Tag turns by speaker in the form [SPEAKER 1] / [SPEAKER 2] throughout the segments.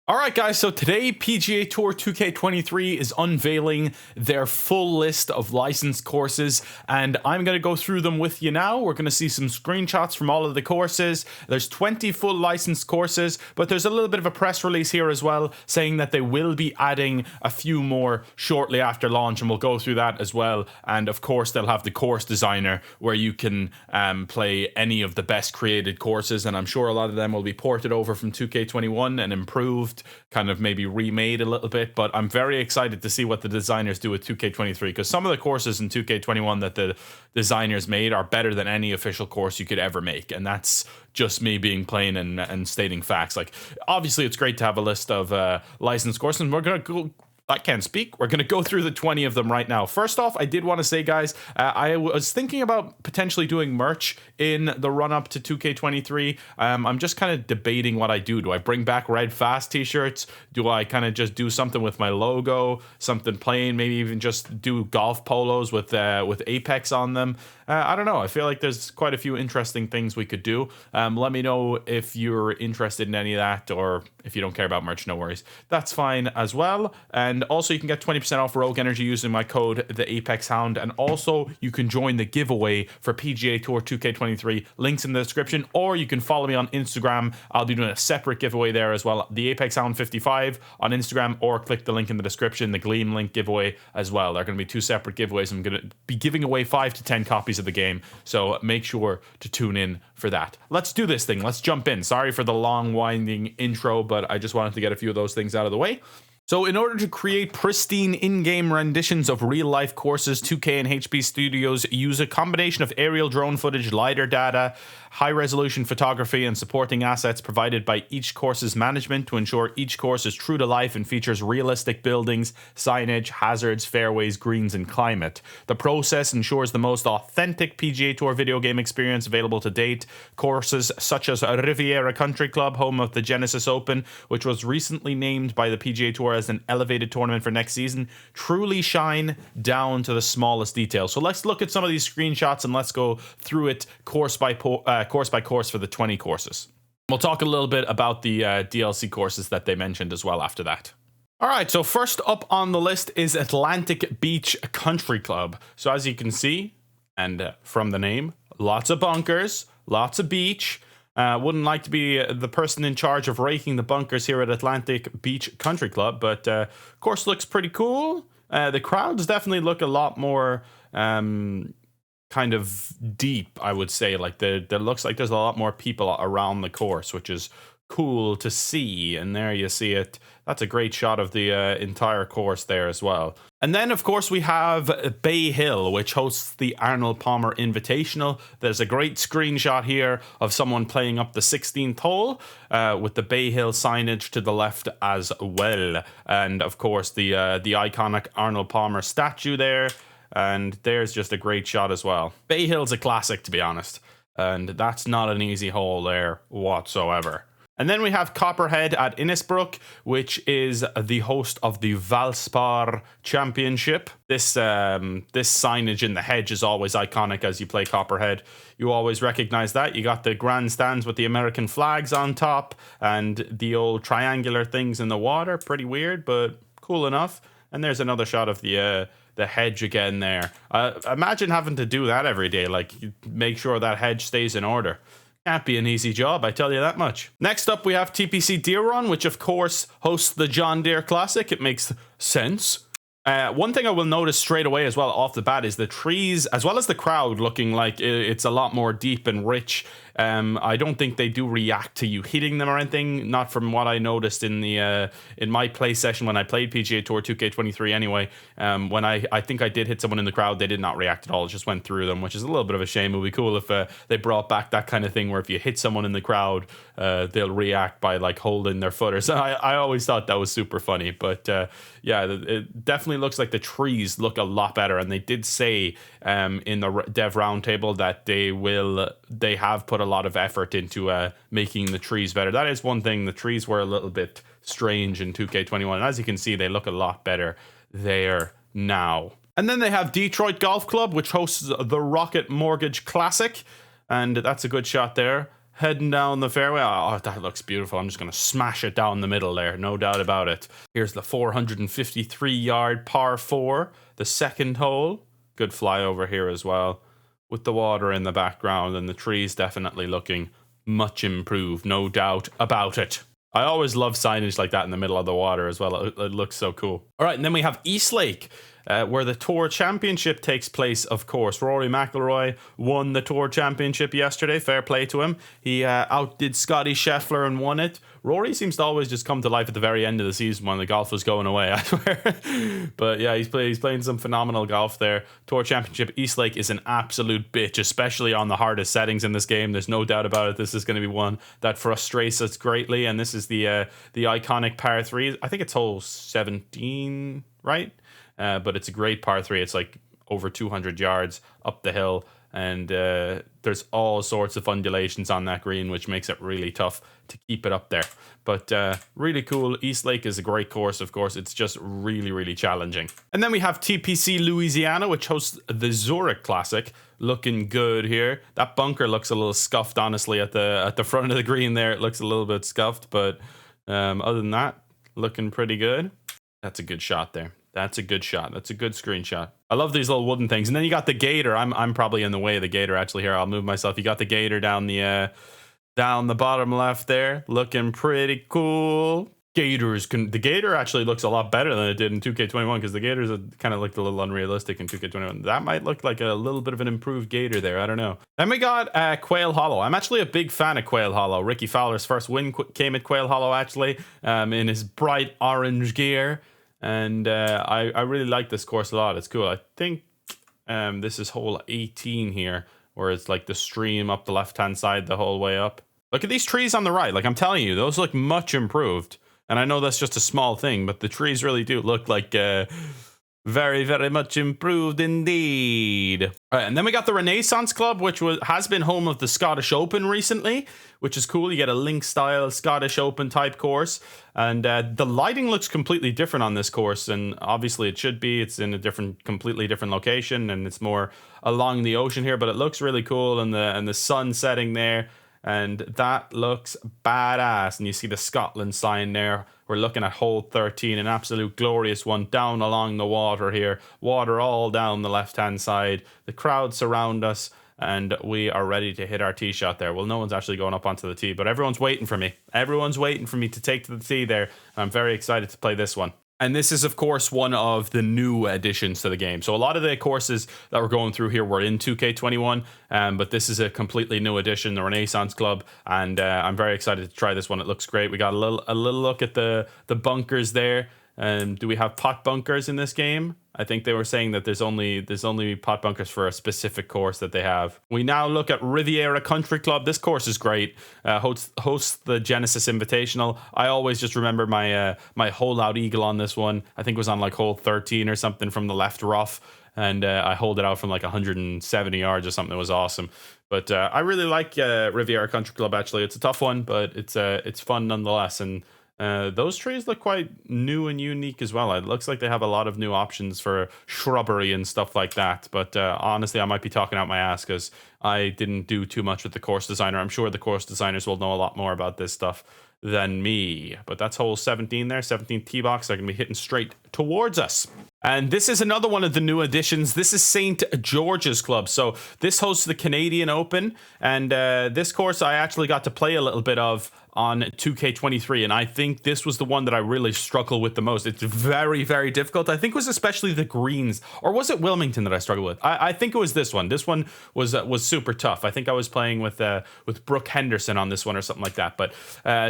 [SPEAKER 1] Alright guys, so today PGA Tour 2K23 is unveiling their full list of licensed courses, and I'm going to go through them with you now. We're going to see some screenshots from all of the courses. There's 20 full licensed courses, but there's a little bit of a press release here as well saying that they will be adding a few more shortly after launch, and we'll go through that as well. And of course they'll have the course designer where you can play any of the best created courses, and I'm sure a lot of them will be ported over from 2K21 and improved, kind of maybe remade a little bit. But I'm very excited to see what the designers do with 2K23, because some of the courses in 2K21 that the designers made are better than any official course you could ever make, and that's just me being plain and stating facts. Like, obviously it's great to have a list of licensed courses, and we're gonna go, I can't speak. We're going to go through the 20 of them right now. First off, I did want to say, guys, I was thinking about potentially doing merch in the run-up to 2K23. I'm just kind of debating what I do. Do I bring back Red Fast t-shirts? Do I kind of just do something with my logo, something plain, maybe even just do golf polos with Apex on them? I don't know. I feel like there's quite a few interesting things we could do. Let me know if you're interested in any of that, or if you don't care about merch, no worries. That's fine as well. And also you can get 20% off Rogue Energy using my code TheApexHound, and also you can join the giveaway for PGA Tour 2K23. Links in the description, or you can follow me on Instagram. I'll be doing a separate giveaway there as well, TheApexHound55 on Instagram, or click the link in the description, the Gleam link giveaway as well. There are going to be two separate giveaways. I'm going to be giving away 5 to 10 copies of the game, so make sure to tune in for that. Let's do this thing. Let's jump in. Sorry for the long winding intro, but I just wanted to get a few of those things out of the way. So in order to create pristine in-game renditions of real-life courses, 2K and HB Studios use a combination of aerial drone footage, LiDAR data, high-resolution photography, and supporting assets provided by each course's management to ensure each course is true to life and features realistic buildings, signage, hazards, fairways, greens, and climate. The process ensures the most authentic PGA Tour video game experience available to date. Courses such as Riviera Country Club, home of the Genesis Open, which was recently named by the PGA Tour as an elevated tournament for next season, truly shine down to the smallest detail. So let's look at some of these screenshots and let's go through it course by course for the 20 courses. We'll talk a little bit about the DLC courses that they mentioned as well after that. All right, so first up on the list is Atlantic Beach Country Club. So as you can see, and from the name, lots of bunkers, lots of beach. Wouldn't like to be the person in charge of raking the bunkers here at Atlantic Beach Country Club, but course looks pretty cool. The crowds definitely look a lot more kind of deep, I would say. Like, there looks like there's a lot more people around the course, which is cool to see. And there you see it. That's a great shot of the entire course there as well. And then, of course, we have Bay Hill, which hosts the Arnold Palmer Invitational. There's a great screenshot here of someone playing up the 16th hole with the Bay Hill signage to the left as well. And, of course, the iconic Arnold Palmer statue there. And there's just a great shot as well. Bay Hill's a classic, to be honest. And that's not an easy hole there whatsoever. And then we have Copperhead at Innisbrook, which is the host of the Valspar Championship. This signage in the hedge is always iconic as you play Copperhead. You always recognize that. You got the grandstands with the American flags on top and the old triangular things in the water. Pretty weird, but cool enough. And there's another shot of the hedge again there. Imagine having to do that every day. Like, you make sure that hedge stays in order. Can't be an easy job, I tell you that much. Next up, we have Tpc Deer, which of course hosts the John Deere Classic. It makes sense. One thing I will notice straight away as well off the bat is the trees, as well as the crowd, looking like it's a lot more deep and rich. I don't think they do react to you hitting them or anything, not from what I noticed in the in my play session when I played PGA Tour 2K23 anyway. When I think I did hit someone in the crowd, they did not react at all. It just went through them, which is a little bit of a shame. It would be cool if they brought back that kind of thing where if you hit someone in the crowd, they'll react by like holding their footers. I always thought that was super funny, but yeah, it definitely looks like the trees look a lot better, and they did say in the dev roundtable that they have put a lot of effort into making the trees better. That is one thing. The trees were a little bit strange in 2K21, and as you can see, they look a lot better there now. And then they have Detroit Golf Club, which hosts the Rocket Mortgage Classic, and that's a good shot there. heading down the fairway. Oh, that looks beautiful. I'm just going to smash it down the middle there, no doubt about it. Here's the 453-yard par 4, the second hole. Good flyover here as well, with the water in the background and the trees definitely looking much improved, no doubt about it. I always love signage like that in the middle of the water as well. It looks so cool. All right, and then we have Eastlake, where the Tour Championship takes place, of course. Rory McIlroy won the Tour Championship yesterday. Fair play to him. He outdid Scotty Scheffler and won it. Rory seems to always just come to life at the very end of the season when the golf was going away, I swear. But yeah, he's playing some phenomenal golf there. Tour Championship, Eastlake is an absolute bitch, especially on the hardest settings in this game. There's no doubt about it. This is going to be one that frustrates us greatly. And this is the iconic par 3. I think it's hole 17, right? But it's a great par 3. It's like over 200 yards up the hill, and there's all sorts of undulations on that green, which makes it really tough to keep it up there. But really cool. Eastlake is a great course, of course. It's just really, really challenging. And then we have Tpc Louisiana, which hosts the Zurich Classic. Looking good here. That bunker looks a little scuffed, honestly, at the front of the green there. It looks a little bit scuffed, but other than that, looking pretty good. That's a good shot there. That's a good shot. That's a good screenshot. I love these little wooden things. And then you got the gator. I'm probably in the way of the gator actually here. I'll move myself. You got the gator down the bottom left there. Looking pretty cool. The gator actually looks a lot better than it did in 2K21 because the gators kind of looked a little unrealistic in 2K21. That might look like a little bit of an improved gator there. I don't know. Then we got Quail Hollow. I'm actually a big fan of Quail Hollow. Ricky Fowler's first win came at Quail Hollow actually, in his bright orange gear. And I really like this course a lot. It's cool. I think this is hole 18 here, where it's like the stream up the left-hand side the whole way up. Look at these trees on the right. Like I'm telling you, those look much improved. And I know that's just a small thing, but the trees really do look like very, very much improved indeed. All right, and then we got the Renaissance Club, which has been home of the Scottish Open recently, which is cool. You get a link-style Scottish Open type course, and the lighting looks completely different on this course, and obviously it should be. It's in a completely different location, and it's more along the ocean here, but it looks really cool, and the sun setting there. And that looks badass. And you see the Scotland sign there. We're looking at hole 13, an absolute glorious one down along the water here. Water all down the left-hand side. The crowd surround us, and we are ready to hit our tee shot there. Well, no one's actually going up onto the tee, but everyone's waiting for me. Everyone's waiting for me to take to the tee there. I'm very excited to play this one. And this is, of course, one of the new additions to the game. So a lot of the courses that we're going through here were in 2K21, but this is a completely new addition, the Renaissance Club, and I'm very excited to try this one. It looks great. We got a little look at the bunkers there. Do we have pot bunkers in this game? I think they were saying that there's only pot bunkers for a specific course that they have. We now look at Riviera Country Club. This course is great. Hosts the Genesis Invitational. I always just remember my my hole out eagle on this one. I think it was on like hole 13 or something from the left rough. And I holed it out from like 170 yards or something. It was awesome. But I really like Riviera Country Club, actually. It's a tough one, but it's fun nonetheless. And those trees look quite new and unique as well. It looks like they have a lot of new options for shrubbery and stuff like that. But honestly, I might be talking out my ass because I didn't do too much with the course designer. I'm sure the course designers will know a lot more about this stuff than me. But that's hole 17 there, 17th tee box. They're going to be hitting straight towards us. And this is another one of the new additions. This is St. George's Club. So this hosts the Canadian Open. And this course I actually got to play a little bit of on 2K23. And I think this was the one that I really struggle with the most. It's very, very difficult. I think it was especially the greens. Or was it Wilmington that I struggled with? I think it was this one. This one was super tough. I think I was playing with Brooke Henderson on this one or something like that. But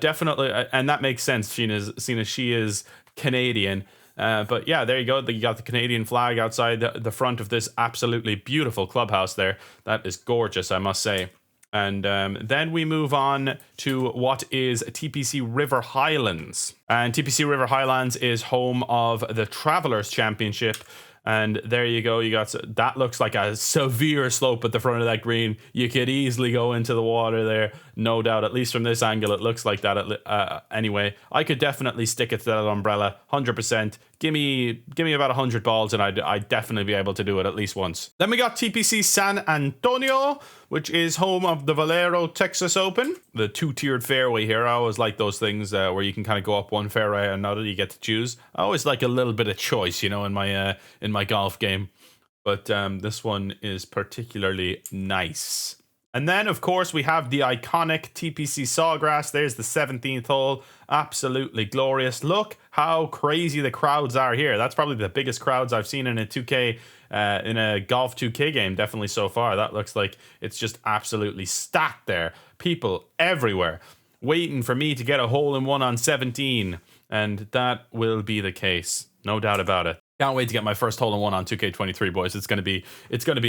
[SPEAKER 1] definitely, and that makes sense, seeing as she is Canadian. But yeah, there you go. You got the Canadian flag outside the front of this absolutely beautiful clubhouse there. That is gorgeous, I must say. And then we move on to what is Tpc River Highlands. And Tpc River Highlands is home of the Travelers Championship. And there you go. You got that looks like a severe slope at the front of that green. You could easily go into the water there, no doubt. At least from this angle, it looks like that. Anyway, I could definitely stick it to that umbrella, 100%. Give me about 100 balls, and I'd definitely be able to do it at least once. Then we got Tpc San Antonio, which is home of the Valero Texas Open. The two-tiered fairway here. I always like those things where you can kind of go up one fairway and another. You get to choose. I always like a little bit of choice, you know, in my golf game. But this one is particularly nice. And then, of course, we have the iconic Tpc Sawgrass. There's the 17th hole. Absolutely glorious. Look how crazy the crowds are here. That's probably the biggest crowds I've seen in a 2K, in a golf 2K game, definitely so far. That looks like it's just absolutely stacked there. People everywhere waiting for me to get a hole-in-one on 17. And that will be the case. No doubt about it. Can't wait to get my first hole-in-one on 2K23, boys. It's gonna be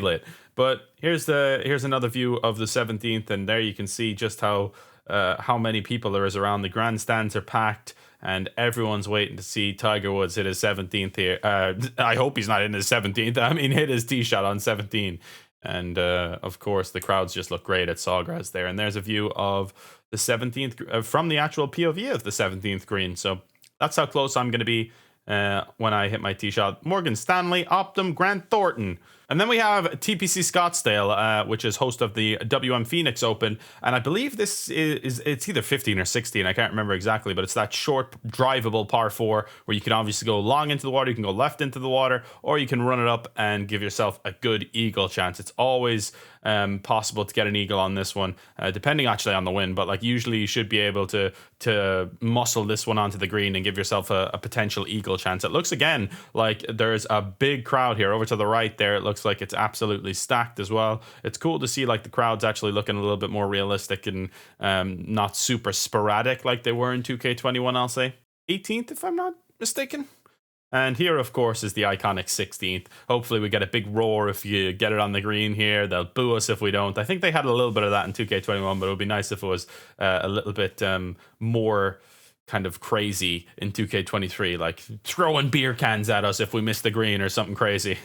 [SPEAKER 1] lit. But here's another view of the 17th, and there you can see just how many people there is around. The grandstands are packed, and everyone's waiting to see Tiger Woods hit his 17th here. I hope he's not in his 17th. I mean, hit his tee shot on 17. And of course, the crowds just look great at Sawgrass there. And there's a view of the 17th from the actual POV of the 17th green. So that's how close I'm gonna be when I hit my tee shot. Morgan Stanley, Optum, Grant Thornton. And then we have Tpc Scottsdale, which is host of the WM Phoenix Open. And I believe this it's either 15 or 16. I can't remember exactly, but it's that short, drivable par 4 where you can obviously go long into the water, you can go left into the water, or you can run it up and give yourself a good eagle chance. It's always possible to get an eagle on this one, depending actually on the wind. But like usually you should be able to muscle this one onto the green and give yourself a potential eagle chance. It looks again like there's a big crowd here. Over to the right there, it looks like it's absolutely stacked as well. It's cool to see like the crowds actually looking a little bit more realistic and not super sporadic like they were in 2K21, I'll say. 18th, if I'm not mistaken. And here, of course, is the iconic 16th. Hopefully we get a big roar if you get it on the green here. They'll boo us if we don't. I think they had a little bit of that in 2K21, but it would be nice if it was a little bit more kind of crazy in 2K23, like throwing beer cans at us if we miss the green or something crazy.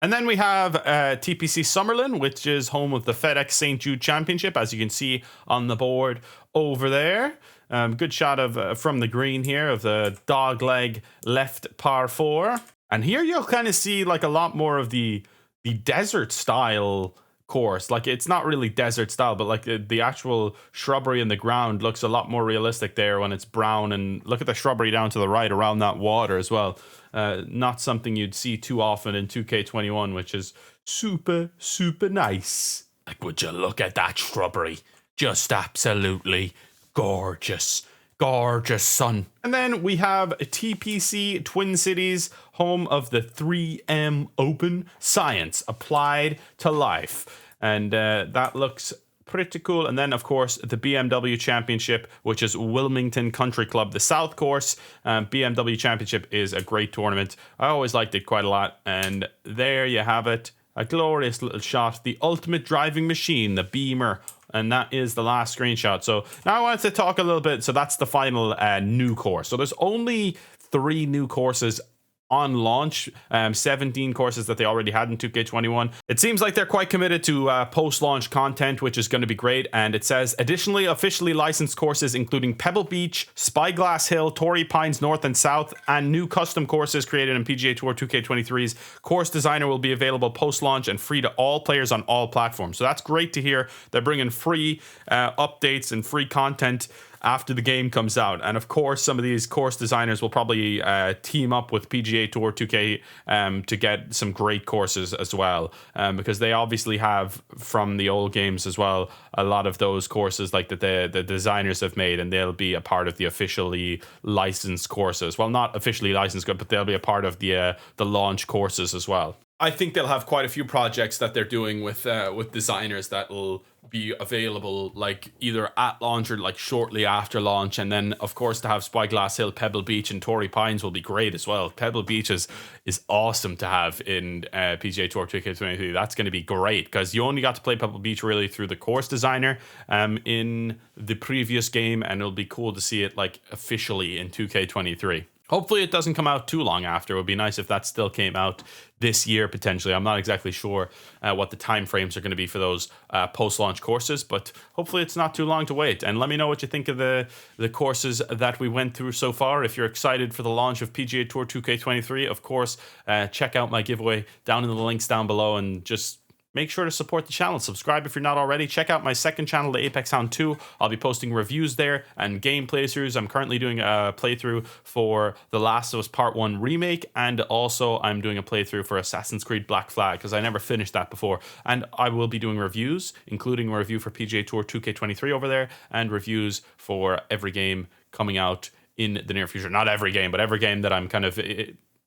[SPEAKER 1] And then we have Tpc Summerlin, which is home of the FedEx St. Jude Championship, as you can see on the board over there. Good shot of from the green here of the dogleg left par 4. And here you'll kind of see like a lot more of the desert style course. Like it's not really desert style, but like the actual shrubbery in the ground looks a lot more realistic there when it's brown. And look at the shrubbery down to the right around that water as well. Not something you'd see too often in 2K21, which is super, super nice. Like, would you look at that shrubbery? Just absolutely gorgeous. Gorgeous, son. And then we have TPC Twin Cities, home of the 3M Open, Science Applied to Life. And that looks pretty cool. And then, of course, the BMW Championship, which is Wilmington Country Club, the South Course. BMW Championship is a great tournament. I always liked it quite a lot. And there you have it. A glorious little shot. The ultimate driving machine, the Beamer. And that is the last screenshot. So now I wanted to talk a little bit. So that's the final new course. So there's only 3 new courses on launch, 17 courses that they already had in 2K21. It seems like they're quite committed to post-launch content, which is going to be great. And it says, additionally, officially licensed courses including Pebble Beach, Spyglass Hill, Torrey Pines North and South, and new custom courses created in PGA Tour 2K23's course designer will be available post-launch and free to all players on all platforms. So that's great to hear. They're bringing free updates and free content after the game comes out. And of course, some of these course designers will probably team up with PGA Tour 2K to get some great courses as well, because they obviously have from the old games as well a lot of those courses like that the designers have made, and they'll be a part of the officially licensed courses. Well, not officially licensed, but they'll be a part of the launch courses as well. I think they'll have quite a few projects that they're doing with designers that will be available like either at launch or like shortly after launch. And then of course to have Spyglass Hill, Pebble Beach and Torrey Pines will be great as well. Pebble Beach is awesome to have in PGA Tour 2K23. That's going to be great because you only got to play Pebble Beach really through the course designer in the previous game, and it'll be cool to see it like officially in 2K23. Hopefully it doesn't come out too long after. It would be nice if that still came out this year, potentially. I'm not exactly sure what the time frames are going to be for those post-launch courses, but hopefully it's not too long to wait. And let me know what you think of the courses that we went through so far. If you're excited for the launch of PGA Tour 2K23, of course, check out my giveaway down in the links down below and just make sure to support the channel. Subscribe if you're not already. Check out my second channel, the TheApexHound 2. I'll be posting reviews there and game playthroughs. I'm currently doing a playthrough for The Last of Us Part 1 Remake, and also I'm doing a playthrough for Assassin's Creed Black Flag, because I never finished that before. And I will be doing reviews, including a review for PGA Tour 2K23 over there, and reviews for every game coming out in the near future. Not every game, but every game that I'm kind of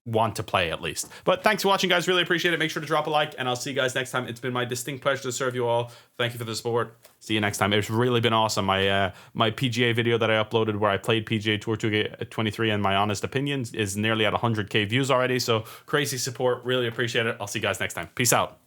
[SPEAKER 1] want to play at least. But thanks for watching, guys. Really appreciate it. Make sure to drop a like, and I'll see you guys next time. It's been my distinct pleasure to serve you all. Thank you for the support. See you next time. It's really been awesome. My my PGA video that I uploaded where I played PGA Tour 2K23 and my honest opinions is nearly at 100k views already. So crazy support. Really appreciate it. I'll see you guys next time. Peace out.